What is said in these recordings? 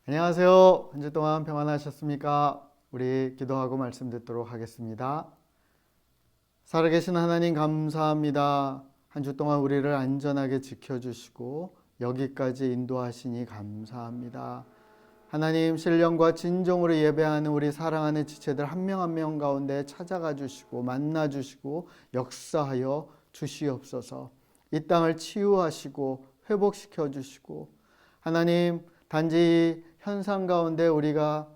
안녕하세요. 한 주 동안 평안하셨습니까? 우리 기도하고 말씀 듣도록 하겠습니다. 살아계신 하나님 감사합니다. 한 주 동안 우리를 안전하게 지켜주시고 여기까지 인도하시니 감사합니다. 하나님 신령과 진정으로 예배하는 우리 사랑하는 지체들 한 명 한 명 가운데 찾아가 주시고 만나 주시고 역사하여 주시옵소서. 이 땅을 치유하시고 회복시켜 주시고 하나님 단지 현상 가운데 우리가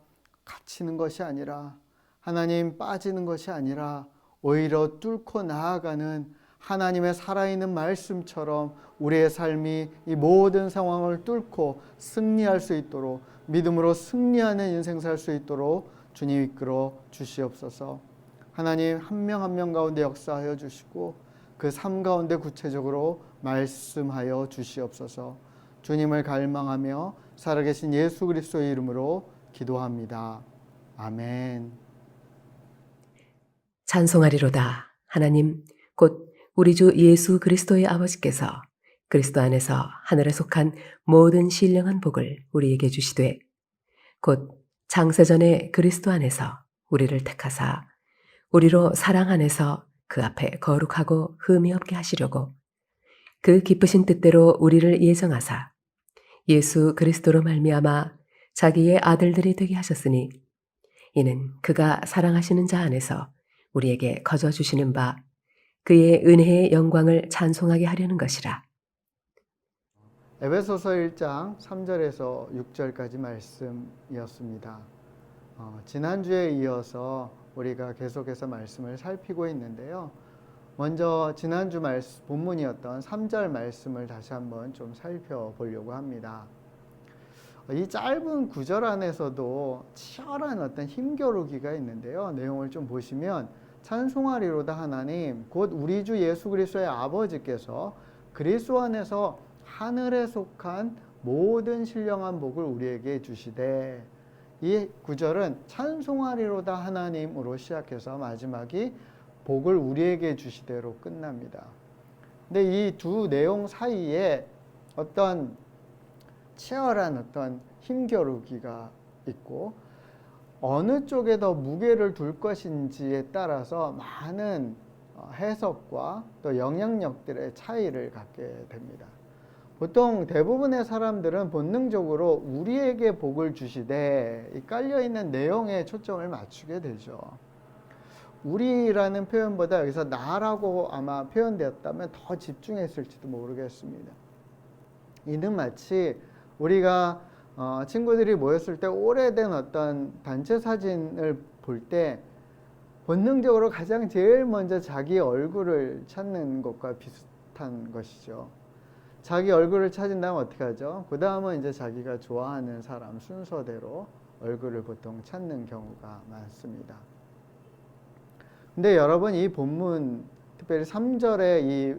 갇히는 것이 아니라 하나님 빠지는 것이 아니라 오히려 뚫고 나아가는 하나님의 살아있는 말씀처럼 우리의 삶이 이 모든 상황을 뚫고 승리할 수 있도록 믿음으로 승리하는 인생 살 수 있도록 주님 이끌어 주시옵소서. 하나님 한 명 한 명 가운데 역사하여 주시고 그 삶 가운데 구체적으로 말씀하여 주시옵소서. 주님을 갈망하며 살아계신 예수 그리스도의 이름으로 기도합니다. 아멘. 찬송하리로다. 하나님 곧 우리 주 예수 그리스도의 아버지께서 그리스도 안에서 하늘에 속한 모든 신령한 복을 우리에게 주시되 곧 창세전에 그리스도 안에서 우리를 택하사 우리로 사랑 안에서 그 앞에 거룩하고 흠이 없게 하시려고 그 기쁘신 뜻대로 우리를 예정하사 예수 그리스도로 말미암아 자기의 아들들이 되게 하셨으니 이는 그가 사랑하시는 자 안에서 우리에게 거저 주시는 바 그의 은혜의 영광을 찬송하게 하려는 것이라. 에베소서 1장 3절에서 6절까지 말씀이었습니다. 지난주에 이어서 우리가 계속해서 말씀을 살피고 있는데요. 먼저 지난주 본문이었던 3절 말씀을 다시 한번 좀 살펴보려고 합니다. 이 짧은 구절 안에서도 치열한 어떤 힘겨루기가 있는데요. 내용을 좀 보시면 찬송하리로다 하나님 곧 우리 주 예수 그리스도의 아버지께서 그리스도 안에서 하늘에 속한 모든 신령한 복을 우리에게 주시되, 이 구절은 찬송하리로다 하나님으로 시작해서 마지막이 복을 우리에게 주시대로 끝납니다. 근데 이 두 내용 사이에 어떤 치열한 어떤 힘겨루기가 있고 어느 쪽에 더 무게를 둘 것인지에 따라서 많은 해석과 또 영향력들의 차이를 갖게 됩니다. 보통 대부분의 사람들은 본능적으로 우리에게 복을 주시되 이 깔려있는 내용에 초점을 맞추게 되죠. 우리라는 표현보다 여기서 나라고 아마 표현되었다면 더 집중했을지도 모르겠습니다. 이는 마치 우리가 친구들이 모였을 때 오래된 어떤 단체 사진을 볼 때 본능적으로 가장 제일 먼저 자기 얼굴을 찾는 것과 비슷한 것이죠. 자기 얼굴을 찾은 다음 어떻게 하죠? 그 다음은 이제 자기가 좋아하는 사람 순서대로 얼굴을 보통 찾는 경우가 많습니다. 근데 여러분 이 본문 특별히 3절의 이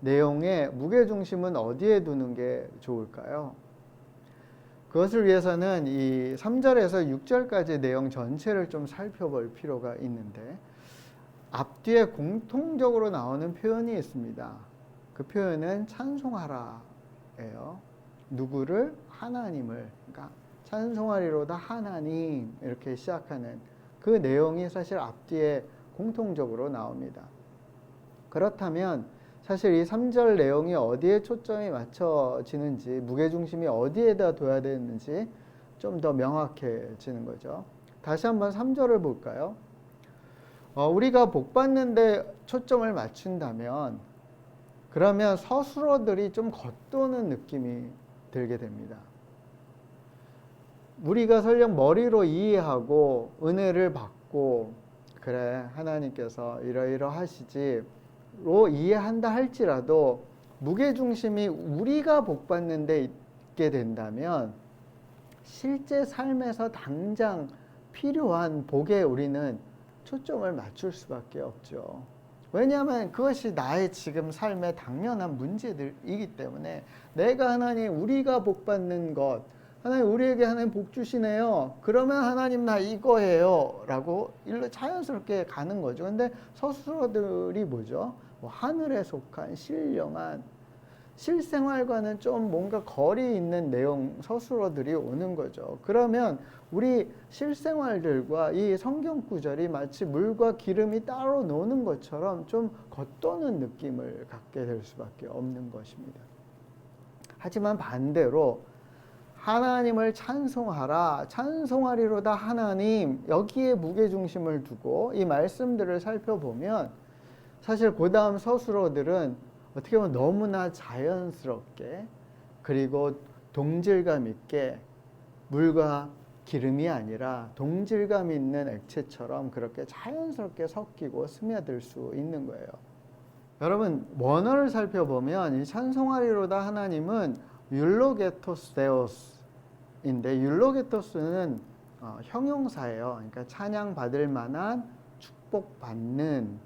내용의 무게중심은 어디에 두는 게 좋을까요? 그것을 위해서는 이 3절에서 6절까지 내용 전체를 좀 살펴볼 필요가 있는데 앞뒤에 공통적으로 나오는 표현이 있습니다. 그 표현은 찬송하라예요. 누구를? 하나님을. 그러니까 찬송하리로다 하나님 이렇게 시작하는 그 내용이 사실 앞뒤에 공통적으로 나옵니다. 그렇다면 사실 이 3절 내용이 어디에 초점이 맞춰지는지 무게중심이 어디에다 둬야 되는지 좀 더 명확해지는 거죠. 다시 한번 3절을 볼까요? 우리가 복 받는데 초점을 맞춘다면 그러면 서술어들이 좀 겉도는 느낌이 들게 됩니다. 우리가 설령 머리로 이해하고 은혜를 받고 그래 하나님께서 이러이러하시지로 이해한다 할지라도 무게중심이 우리가 복받는 데 있게 된다면 실제 삶에서 당장 필요한 복에 우리는 초점을 맞출 수밖에 없죠. 왜냐하면 그것이 나의 지금 삶의 당연한 문제들이기 때문에 내가 하나님 우리가 복받는 것 하나님 우리에게 하나님 복 주시네요. 그러면 하나님 나 이거예요 라고 일로 자연스럽게 가는 거죠. 근데 서술어들이 뭐죠? 하늘에 속한 신령한 실생활과는 좀 뭔가 거리 있는 내용 서술어들이 오는 거죠. 그러면 우리 실생활들과 이 성경 구절이 마치 물과 기름이 따로 노는 것처럼 좀 겉도는 느낌을 갖게 될 수밖에 없는 것입니다. 하지만 반대로 하나님을 찬송하라, 찬송하리로다 하나님, 여기에 무게중심을 두고 이 말씀들을 살펴보면 사실 그 다음 서술어들은 어떻게 보면 너무나 자연스럽게 그리고 동질감 있게 물과 기름이 아니라 동질감 있는 액체처럼 그렇게 자연스럽게 섞이고 스며들 수 있는 거예요. 여러분, 원어를 살펴보면 이 찬송하리로다 하나님은 율로게토스 데오스인데, 율로게토스는 형용사예요. 그러니까 찬양받을 만한, 축복받는.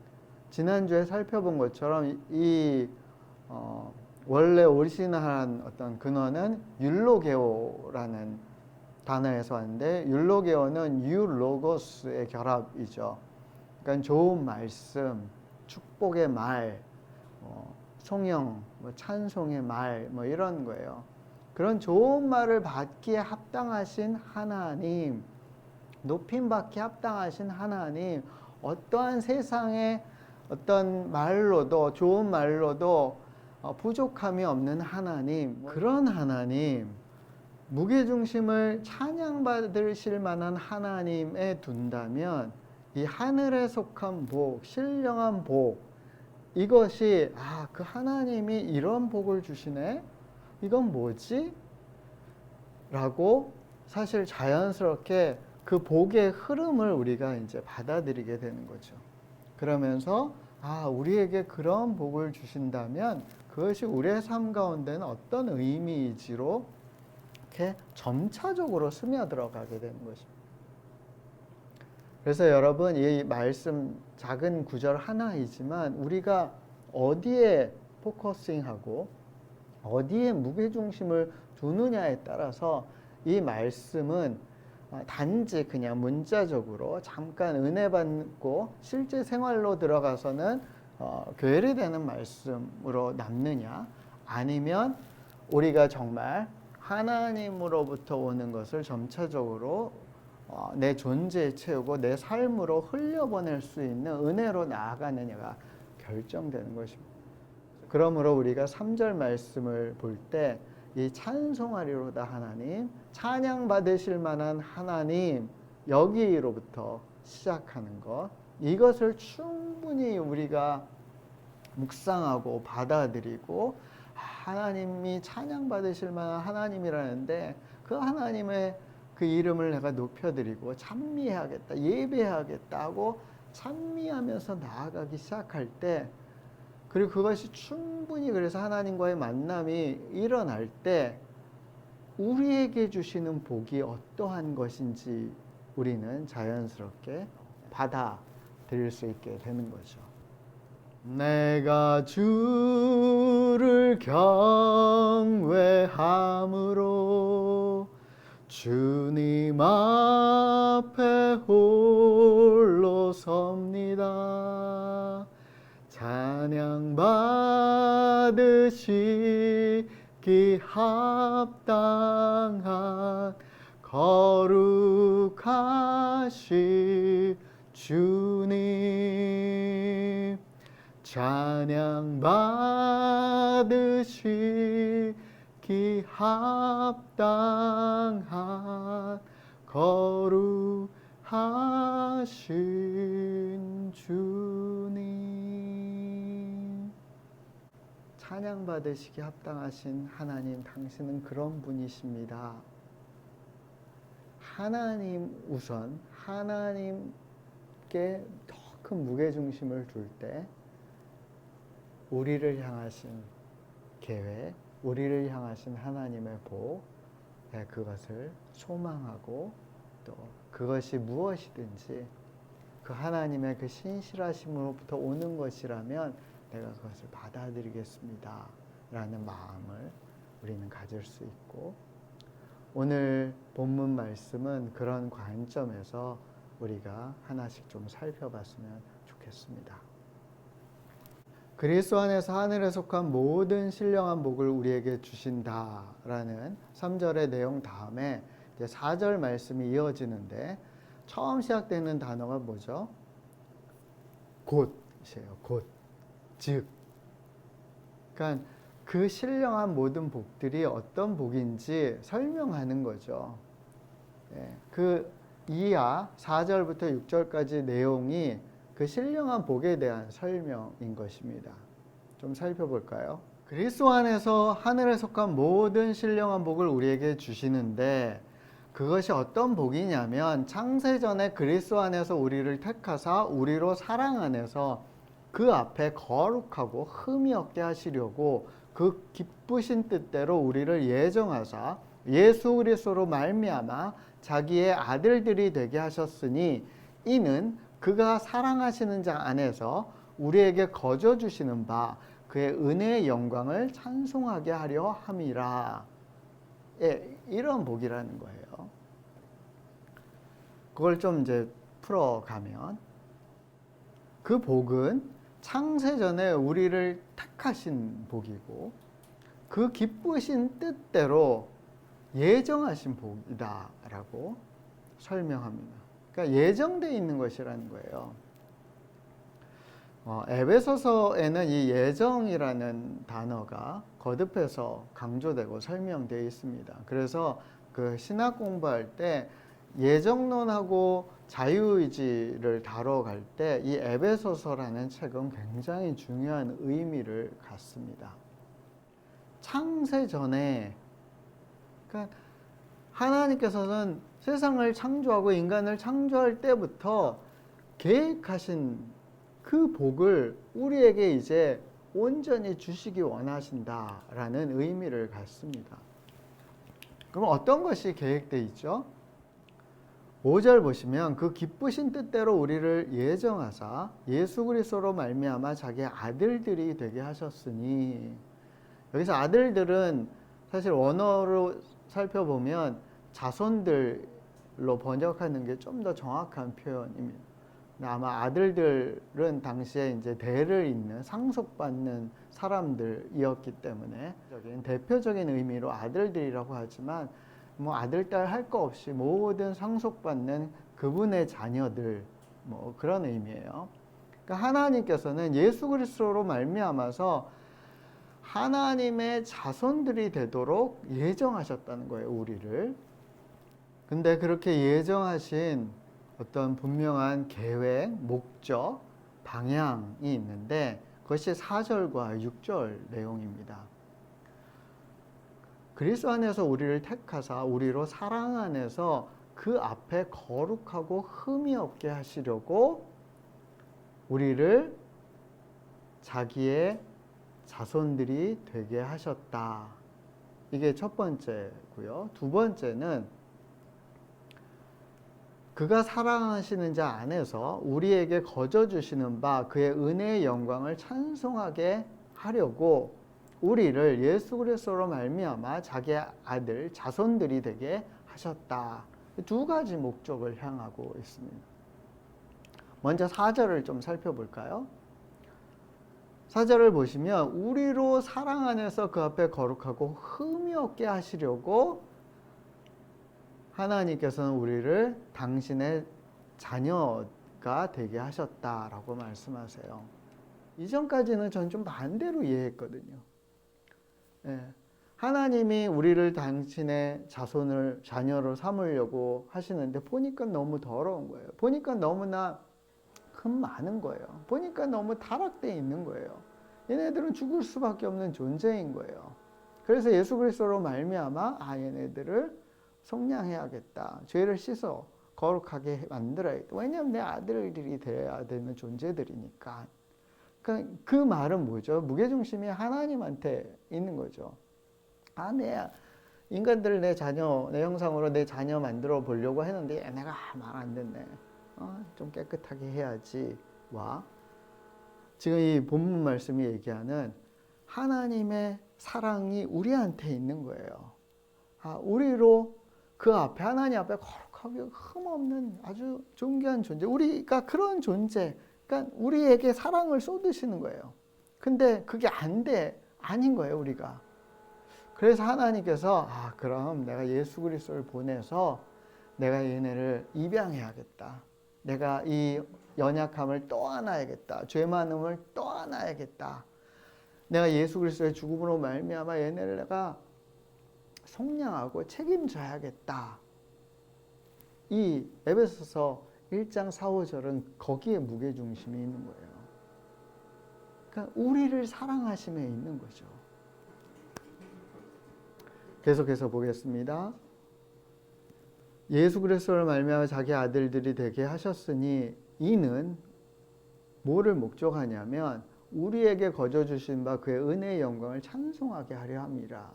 지난주에 살펴본 것처럼 원래 오리지널한 어떤 근원은 율로게오라는 단어에서 왔는데, 율로게오는 유로고스의 결합이죠. 그러니까 좋은 말씀, 축복의 말, 송영, 찬송의 말, 이런 거예요. 그런 좋은 말을 받기에 합당하신 하나님, 높임받기에 합당하신 하나님, 어떠한 세상의 어떤 말로도, 좋은 말로도 부족함이 없는 하나님, 그런 하나님, 무게중심을 찬양받으실 만한 하나님에 둔다면 이 하늘에 속한 복, 신령한 복, 이것이 그 하나님이 이런 복을 주시네? 이건 뭐지? 라고 사실 자연스럽게 그 복의 흐름을 우리가 이제 받아들이게 되는 거죠. 그러면서 우리에게 그런 복을 주신다면 그것이 우리의 삶 가운데는 어떤 의미이지로 이렇게 점차적으로 스며들어가게 되는 것입니다. 그래서 여러분, 이 말씀 작은 구절 하나이지만 우리가 어디에 포커싱하고 어디에 무게중심을 두느냐에 따라서 이 말씀은 단지 그냥 문자적으로 잠깐 은혜 받고 실제 생활로 들어가서는 괴리되는 말씀으로 남느냐, 아니면 우리가 정말 하나님으로부터 오는 것을 점차적으로 내 존재에 채우고 내 삶으로 흘려보낼 수 있는 은혜로 나아가느냐가 결정되는 것입니다. 그러므로 우리가 3절 말씀을 볼 때 이 찬송하리로다 하나님, 찬양 받으실 만한 하나님, 여기로부터 시작하는 것, 이것을 충분히 우리가 묵상하고 받아들이고 하나님이 찬양 받으실 만한 하나님이라는데 그 하나님의 그 이름을 내가 높여드리고 찬미해야겠다, 예배해야겠다 하고 찬미하면서 나아가기 시작할 때, 그리고 그것이 충분히 그래서 하나님과의 만남이 일어날 때 우리에게 주시는 복이 어떠한 것인지 우리는 자연스럽게 받아들일 수 있게 되는 거죠. 내가 주를 경외함으로 주님 앞에 홀로 섭니다. 찬양 받으시기 합당한 거룩하신 주님, 찬양 받으시기 합당한 거룩하신 주님. 찬양 받으시기 합당하신 하나님, 당신은 그런 분이십니다. 하나님 우선, 하나님께 더 큰 무게중심을 둘 때 우리를 향하신 계획, 우리를 향하신 하나님의 복, 그것을 소망하고 또 그것이 무엇이든지 그 하나님의 그 신실하심으로부터 오는 것이라면 내가 그것을 받아들이겠습니다 라는 마음을 우리는 가질 수 있고, 오늘 본문 말씀은 그런 관점에서 우리가 하나씩 좀 살펴봤으면 좋겠습니다. 그리스도 안에서 하늘에 속한 모든 신령한 복을 우리에게 주신다라는 3절의 내용 다음에 이제 4절 말씀이 이어지는데 처음 시작되는 단어가 뭐죠? 곧이에요. 곧. 즉. 그러니까 그 신령한 모든 복들이 어떤 복인지 설명하는 거죠. 그 이하 4절부터 6절까지 내용이 그 신령한 복에 대한 설명인 것입니다. 좀 살펴볼까요? 그리스도 안에서 하늘에 속한 모든 신령한 복을 우리에게 주시는데 그것이 어떤 복이냐면 창세전에 그리스도 안에서 우리를 택하사 우리로 사랑 안에서 그 앞에 거룩하고 흠이 없게 하시려고 그 기쁘신 뜻대로 우리를 예정하사 예수 그리스도로 말미암아 자기의 아들들이 되게 하셨으니 이는 그가 사랑하시는 자 안에서 우리에게 거저 주시는 바 그의 은혜의 영광을 찬송하게 하려 함이라. 이런 복이라는 거예요. 그걸 좀 이제 풀어가면 그 복은 창세전에 우리를 택하신 복이고 그 기쁘신 뜻대로 예정하신 복이다라고 설명합니다. 그러니까 예정되어 있는 것이라는 거예요. 에베소서에는 이 예정이라는 단어가 거듭해서 강조되고 설명되어 있습니다. 그래서 그 신학 공부할 때 예정론하고 자유의지를 다뤄갈 때 이 에베소서라는 책은 굉장히 중요한 의미를 갖습니다. 창세 전에 그러니까 하나님께서는 세상을 창조하고 인간을 창조할 때부터 계획하신 그 복을 우리에게 이제 온전히 주시기 원하신다라는 의미를 갖습니다. 그럼 어떤 것이 계획되어 있죠? 5절 보시면 그 기쁘신 뜻대로 우리를 예정하사 예수 그리스도로 말미암아 자기의 아들들이 되게 하셨으니 여기서 아들들은 사실 원어로 살펴보면 자손들로 번역하는 게 좀 더 정확한 표현입니다. 아마 아들들은 당시에 이제 대를 잇는 상속받는 사람들이었기 때문에 대표적인 의미로 아들들이라고 하지만 뭐 아들, 딸 할 거 없이 모든 상속받는 그분의 자녀들 뭐 그런 의미예요. 그러니까 하나님께서는 예수 그리스도로 말미암아서 하나님의 자손들이 되도록 예정하셨다는 거예요, 우리를. 근데 그렇게 예정하신 어떤 분명한 계획, 목적, 방향이 있는데 그것이 4절과 6절 내용입니다. 그리스도 안에서 우리를 택하사 우리로 사랑 안에서 그 앞에 거룩하고 흠이 없게 하시려고 우리를 자기의 자손들이 되게 하셨다. 이게 첫 번째고요. 두 번째는 그가 사랑하시는 자 안에서 우리에게 거저 주시는 바 그의 은혜의 영광을 찬송하게 하려고 우리를 예수 그리스도로 말미암아 자기의 아들 자손들이 되게 하셨다. 두 가지 목적을 향하고 있습니다. 먼저 4절을 좀 살펴볼까요? 4절을 보시면 우리로 사랑 안에서 그 앞에 거룩하고 흠이 없게 하시려고 하나님께서는 우리를 당신의 자녀가 되게 하셨다라고 말씀하세요. 이전까지는 전 좀 반대로 이해했거든요. 하나님이 우리를 당신의 자녀로 삼으려고 하시는데 보니까 너무 더러운 거예요. 보니까 너무나 흠 많은 거예요. 보니까 너무 타락되어 있는 거예요. 얘네들은 죽을 수밖에 없는 존재인 거예요. 그래서 예수 그리스도로 말미암아 얘네들을 속량해야겠다. 죄를 씻어 거룩하게 만들어야겠다. 왜냐하면 내 아들들이 되어야 되는 존재들이니까. 그러니까 그 말은 뭐죠? 무게중심이 하나님한테 있는 거죠. 인간들을 내 자녀, 내 형상으로 내 자녀 만들어 보려고 했는데 얘네가 말 안 듣네. 좀 깨끗하게 해야지. 지금 이 본문 말씀이 얘기하는 하나님의 사랑이 우리한테 있는 거예요. 우리로 그 앞에 하나님 앞에 거룩하게 흠없는 아주 존귀한 존재. 우리가 그런 존재. 그러니까 우리에게 사랑을 쏟으시는 거예요. 근데 그게 안 돼. 아닌 거예요, 우리가. 그래서 하나님께서 그럼 내가 예수 그리스도를 보내서 내가 얘네를 입양해야겠다. 내가 이 연약함을 떠안아야겠다. 죄 많음을 떠안아야겠다. 내가 예수 그리스도의 죽음으로 말미암아 얘네를 내가 속량하고 책임져야겠다. 이 에베소서 1장 4, 5절은 거기에 무게중심이 있는 거예요. 그러니까 우리를 사랑하심에 있는 거죠. 계속해서 보겠습니다. 예수 그리스도를 말미암아 자기 아들들이 되게 하셨으니 이는 뭐를 목적하냐면 우리에게 거저 주신 바 그의 은혜의 영광을 찬송하게 하려 함이라.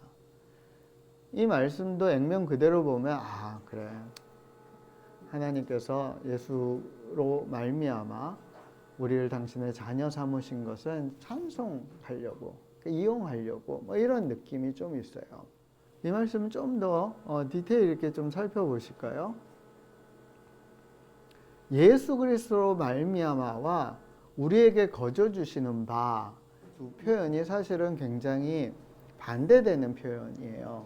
이 말씀도 액면 그대로 보면 그래. 하나님께서 예수로 말미암아 우리를 당신의 자녀 삼으신 것은 찬송하려고, 이용하려고 뭐 이런 느낌이 좀 있어요. 이 말씀은 좀 더 디테일 있게 좀 살펴보실까요? 예수 그리스도로 말미암아와 우리에게 거저 주시는 바 두 표현이 사실은 굉장히 반대되는 표현이에요.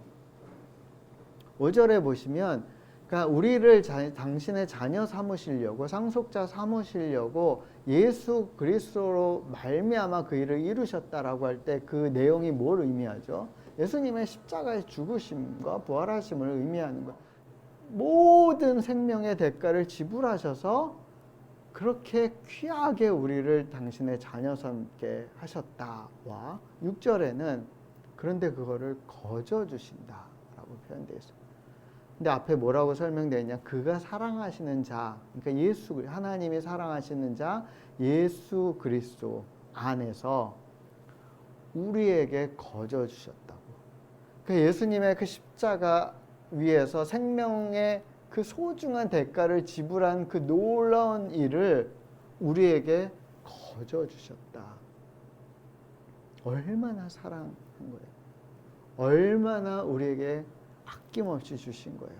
5절에 보시면 그러니까 우리를 당신의 자녀 삼으시려고 상속자 삼으시려고 예수 그리스도로 말미암아 그 일을 이루셨다라고 할 때 그 내용이 뭘 의미하죠? 예수님의 십자가의 죽으심과 부활하심을 의미하는 것. 모든 생명의 대가를 지불하셔서 그렇게 귀하게 우리를 당신의 자녀 삼게 하셨다와 6절에는 그런데 그거를 거저 주신다라고 표현되어 있습니다. 근데 앞에 뭐라고 설명되어 있냐? 그가 사랑하시는 자, 그러니까 하나님이 사랑하시는 자 예수 그리스도 안에서 우리에게 거저 주셨다고. 그 예수님의 그 십자가 위에서 생명의 그 소중한 대가를 지불한 그 놀라운 일을 우리에게 거저 주셨다. 얼마나 사랑한 거예요. 얼마나 우리에게 아낌없이 주신 거예요.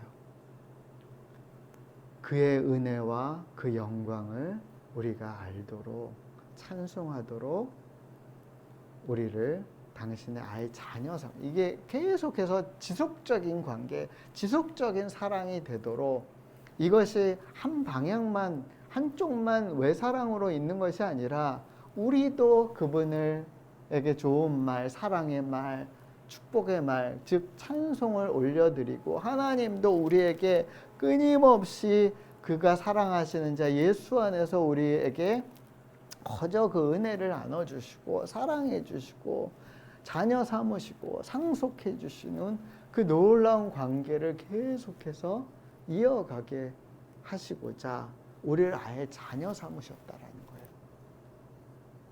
그의 은혜와 그 영광을 우리가 알도록 찬송하도록 우리를 당신의 아이 자녀 삼, 이게 계속해서 지속적인 관계, 지속적인 사랑이 되도록 이것이 한 방향만, 한쪽만 외사랑으로 있는 것이 아니라 우리도 그분에게 좋은 말, 사랑의 말, 축복의 말, 즉 찬송을 올려드리고 하나님도 우리에게 끊임없이 그가 사랑하시는 자 예수 안에서 우리에게 거저 그 은혜를 나눠주시고 사랑해 주시고 자녀 삼으시고 상속해 주시는 그 놀라운 관계를 계속해서 이어가게 하시고자 우리를 아예 자녀 삼으셨다라는 거예요.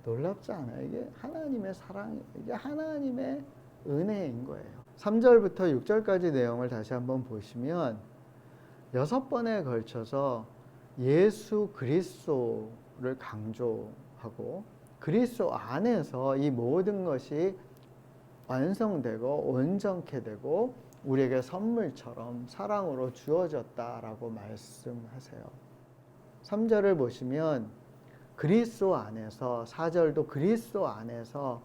놀랍지 않아요? 이게 하나님의 사랑이에요. 이게 하나님의 은혜인 거예요. 3절부터 6절까지 내용을 다시 한번 보시면 6번에 걸쳐서 예수 그리스도를 강조하고 그리스도 안에서 이 모든 것이 완성되고 온전케 되고 우리에게 선물처럼 사랑으로 주어졌다라고 말씀하세요. 3절을 보시면 그리스도 안에서, 4절도 그리스도 안에서,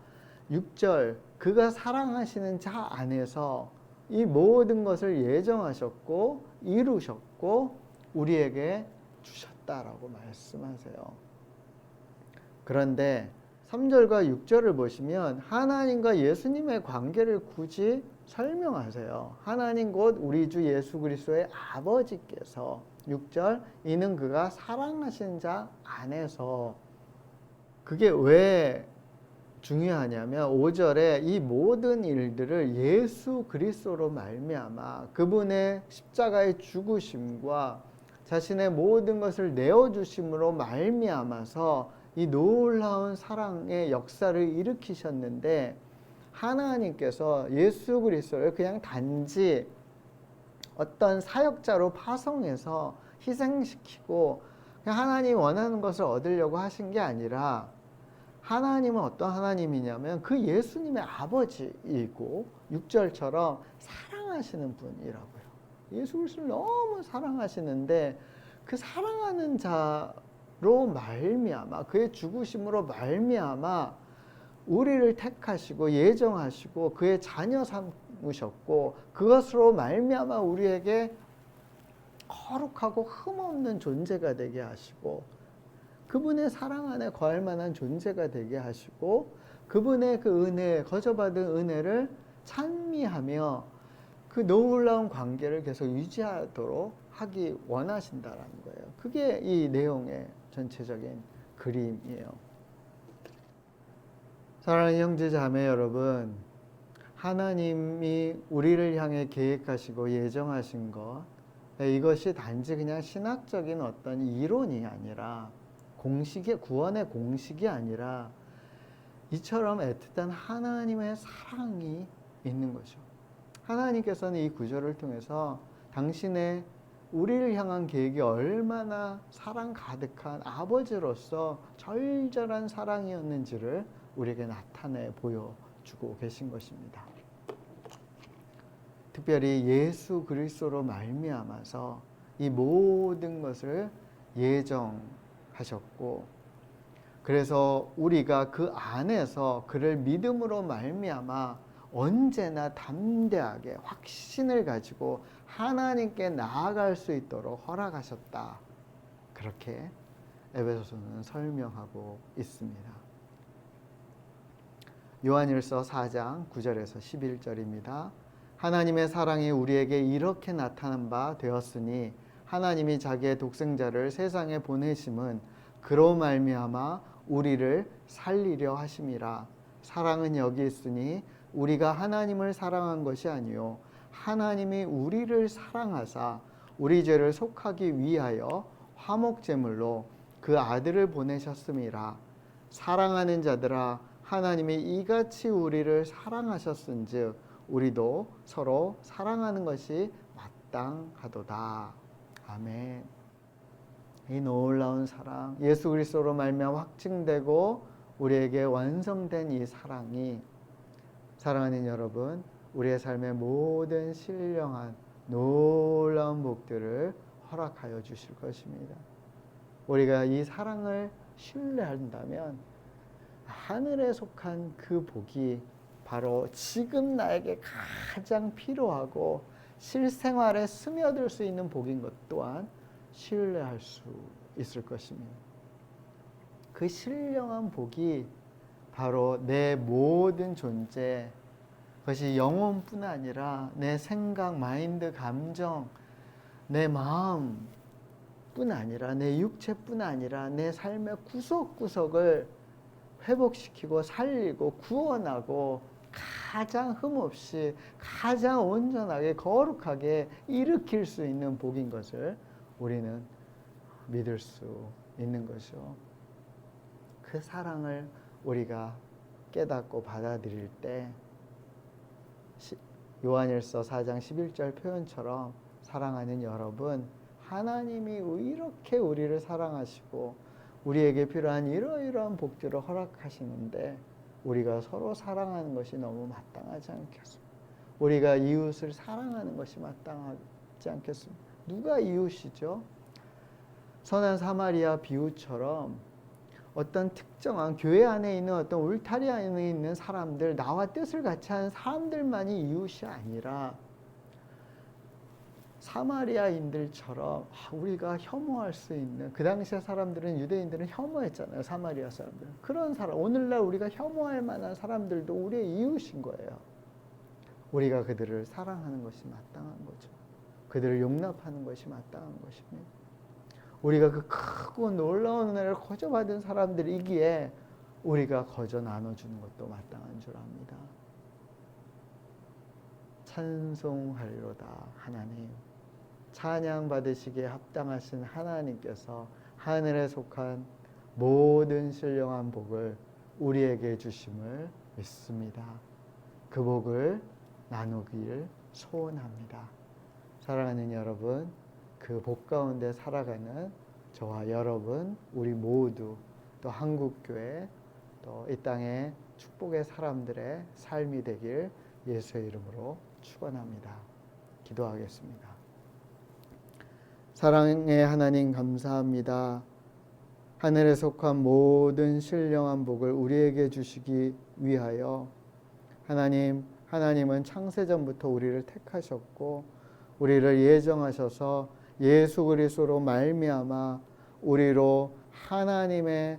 6절 그가 사랑하시는 자 안에서 이 모든 것을 예정하셨고 이루셨고 우리에게 주셨다라고 말씀하세요. 그런데 3절과 6절을 보시면 하나님과 예수님의 관계를 굳이 설명하세요. 하나님 곧 우리 주 예수 그리스도의 아버지께서 6절 이는 그가 사랑하신 자 안에서, 그게 왜 중요하냐면 5절에 이 모든 일들을 예수 그리스도로 말미암아 그분의 십자가의 죽으심과 자신의 모든 것을 내어주심으로 말미암아서 이 놀라운 사랑의 역사를 일으키셨는데 하나님께서 예수 그리스도를 그냥 단지 어떤 사역자로 파송해서 희생시키고 그냥 하나님이 원하는 것을 얻으려고 하신 게 아니라 하나님은 어떤 하나님이냐면 그 예수님의 아버지이고 6절처럼 사랑하시는 분이라고요. 예수 그리스도를 너무 사랑하시는데 그 사랑하는 자로 말미암아 그의 죽으심으로 말미암아 우리를 택하시고 예정하시고 그의 자녀 삼으셨고 그것으로 말미암아 우리에게 거룩하고 흠없는 존재가 되게 하시고 그분의 사랑 안에 거할 만한 존재가 되게 하시고 그분의 그 은혜, 거저받은 은혜를 찬미하며 그 놀라운 관계를 계속 유지하도록 하기 원하신다라는 거예요. 그게 이 내용의 전체적인 그림이에요. 사랑하는 형제 자매 여러분, 하나님이 우리를 향해 계획하시고 예정하신 것, 이것이 단지 그냥 신학적인 어떤 이론이 아니라 구원의 공식이 아니라 이처럼 애틋한 하나님의 사랑이 있는 거죠. 하나님께서는 이 구절을 통해서 당신의 우리를 향한 계획이 얼마나 사랑 가득한 아버지로서 절절한 사랑이었는지를 우리에게 나타내 보여주고 계신 것입니다. 특별히 예수 그리스도로 말미암아서 이 모든 것을 예정하셨고 그래서 우리가 그 안에서 그를 믿음으로 말미암아 언제나 담대하게 확신을 가지고 하나님께 나아갈 수 있도록 허락하셨다. 그렇게 에베소서는 설명하고 있습니다. 요한일서 4장 9절에서 11절입니다. 하나님의 사랑이 우리에게 이렇게 나타난 바 되었으니 하나님이 자기의 독생자를 세상에 보내심은 그로 말미암아 우리를 살리려 하심이라. 사랑은 여기 있으니 우리가 하나님을 사랑한 것이 아니요 하나님이 우리를 사랑하사 우리 죄를 속하기 위하여 화목제물로 그 아들을 보내셨음이라. 사랑하는 자들아 하나님이 이같이 우리를 사랑하셨은즉 우리도 서로 사랑하는 것이 마땅하도다. 아멘. 이 놀라운 사랑, 예수 그리스도로 말미암아 확증되고 우리에게 완성된 이 사랑이 사랑하는 여러분, 우리의 삶의 모든 신령한 놀라운 복들을 허락하여 주실 것입니다. 우리가 이 사랑을 신뢰한다면 하늘에 속한 그 복이 바로 지금 나에게 가장 필요하고 실생활에 스며들 수 있는 복인 것 또한 신뢰할 수 있을 것입니다. 그 신령한 복이 바로 내 모든 존재, 그것이 영혼뿐 아니라 내 생각, 마인드, 감정, 내 마음뿐 아니라 내 육체뿐 아니라 내 삶의 구석구석을 회복시키고 살리고 구원하고 가장 흠없이 가장 온전하게 거룩하게 일으킬 수 있는 복인 것을 우리는 믿을 수 있는 거죠. 그 사랑을 우리가 깨닫고 받아들일 때 요한일서 4장 11절 표현처럼 사랑하는 여러분, 하나님이 이렇게 우리를 사랑하시고 우리에게 필요한 이러이러한 복들을 허락하시는데 우리가 서로 사랑하는 것이 너무 마땅하지 않겠습니까? 우리가 이웃을 사랑하는 것이 마땅하지 않겠습니까? 누가 이웃이죠? 선한 사마리아 비유처럼 어떤 특정한 교회 안에 있는 어떤 울타리 안에 있는 사람들, 나와 뜻을 같이 하는 사람들만이 이웃이 아니라 사마리아인들처럼 우리가 혐오할 수 있는, 그 당시에 사람들은, 유대인들은 혐오했잖아요. 사마리아 사람들. 그런 사람, 오늘날 우리가 혐오할 만한 사람들도 우리의 이웃인 거예요. 우리가 그들을 사랑하는 것이 마땅한 거죠. 그들을 용납하는 것이 마땅한 것입니다. 우리가 그 크고 놀라운 은혜를 거저 받은 사람들이기에 우리가 거저 나눠주는 것도 마땅한 줄 압니다. 찬송하리로다 하나님. 찬양 받으시기에 합당하신 하나님께서 하늘에 속한 모든 신령한 복을 우리에게 주심을 믿습니다. 그 복을 나누길 소원합니다. 사랑하는 여러분, 그 복 가운데 살아가는 저와 여러분, 우리 모두, 또 한국교회, 또 이 땅의 축복의 사람들의 삶이 되길 예수의 이름으로 축원합니다. 기도하겠습니다. 사랑의 하나님 감사합니다. 하늘에 속한 모든 신령한 복을 우리에게 주시기 위하여 하나님은 창세전부터 우리를 택하셨고 우리를 예정하셔서 예수 그리스도로 말미암아 우리로 하나님의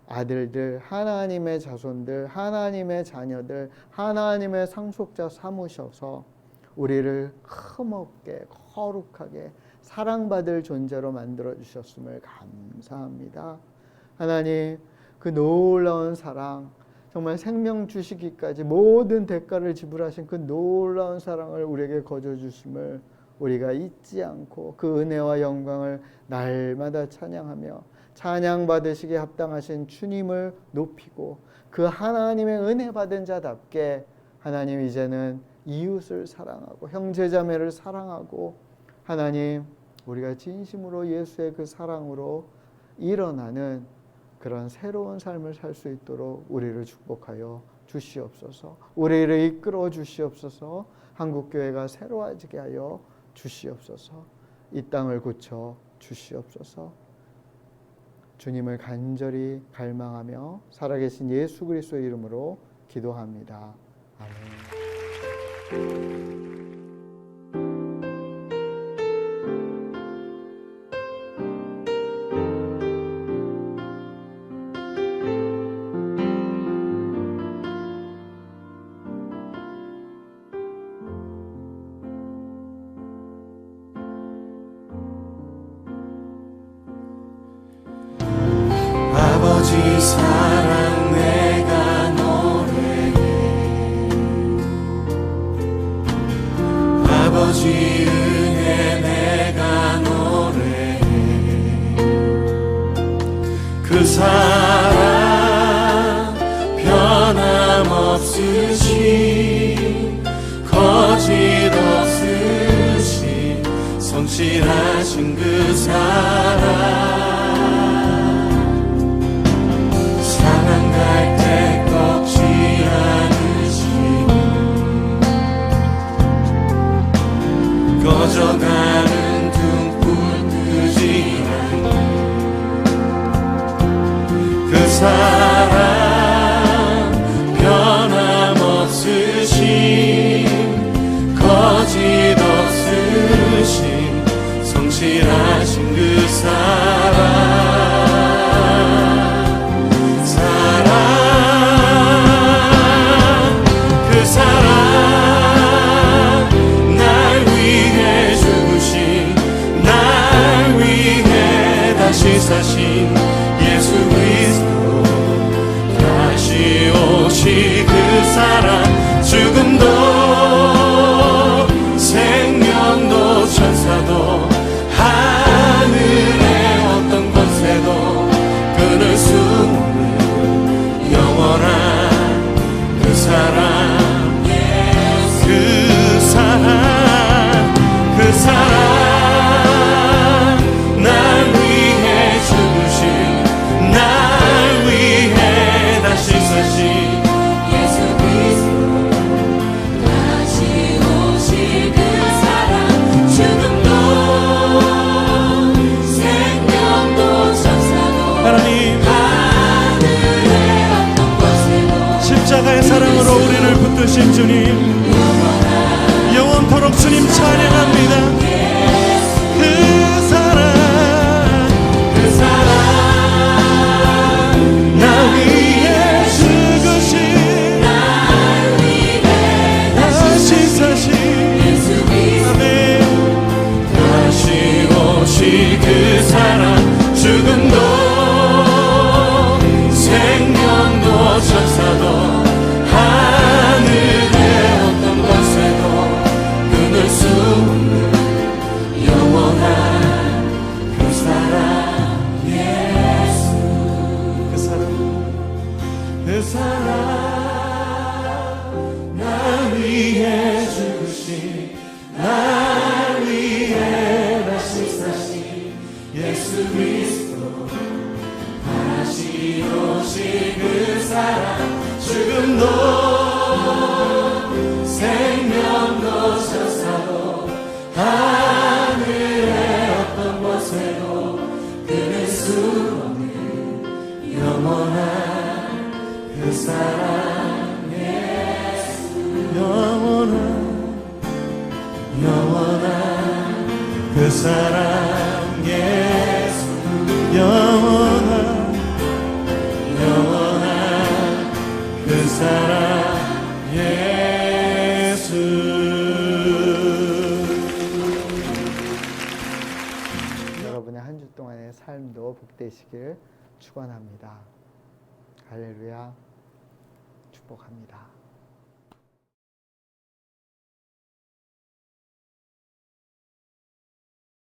아들들, 하나님의 자손들, 하나님의 자녀들, 하나님의 상속자 삼으셔서 우리를 흠없게 거룩하게 사랑받을 존재로 만들어 주셨음을 감사합니다. 하나님, 그 놀라운 사랑, 정말 생명 주시기까지 모든 대가를 지불하신 그 놀라운 사랑을 우리에게 거저 주심을 우리가 잊지 않고 그 은혜와 영광을 날마다 찬양하며 찬양 받으시기에 합당하신 주님을 높이고 그 하나님의 은혜 받은 자답게 하나님 이제는 이웃을 사랑하고 형제자매를 사랑하고 하나님 우리가 진심으로 예수의 그 사랑으로 일어나는 그런 새로운 삶을 살 수 있도록 우리를 축복하여 주시옵소서. 우리를 이끌어 주시옵소서. 한국교회가 새로워지게 하여 주시옵소서. 이 땅을 고쳐 주시옵소서. 주님을 간절히 갈망하며 살아계신 예수 그리스도의 이름으로 기도합니다. 아멘. 아버지 사랑 내가 노래해 아버지 은혜 내가 노래해 그 사랑 변함없으신 거짓 없으신 성실하신 그 사랑 갈 때 꺾지 않으시니 꺼져가는 등불 끄지 않니 그 사랑 변함없으신 거짓 없으신 성실하신 그 사랑 사신 예수 그리스도 다시 오시 그 사랑 죽음도 생명도 천사도 하늘의 어떤 권세도 끊을 수 없는 영원한 그 사랑 그 사랑 그 사랑 십자가의 사랑으로 우리를 붙드신 주님 영원토록 주님 찬양합니다. 그 사랑 나 위해 죽으신 다시 사신 아멘 다시 오시 그 사랑 죽음도 생명도 천사도 하늘의 어떤 권세도 끊을 수 그 사랑 예수 영원한 그 사랑 예수. 여러분의 한 주 동안의 삶도 복되시길 축원합니다. 할렐루야. 축복합니다.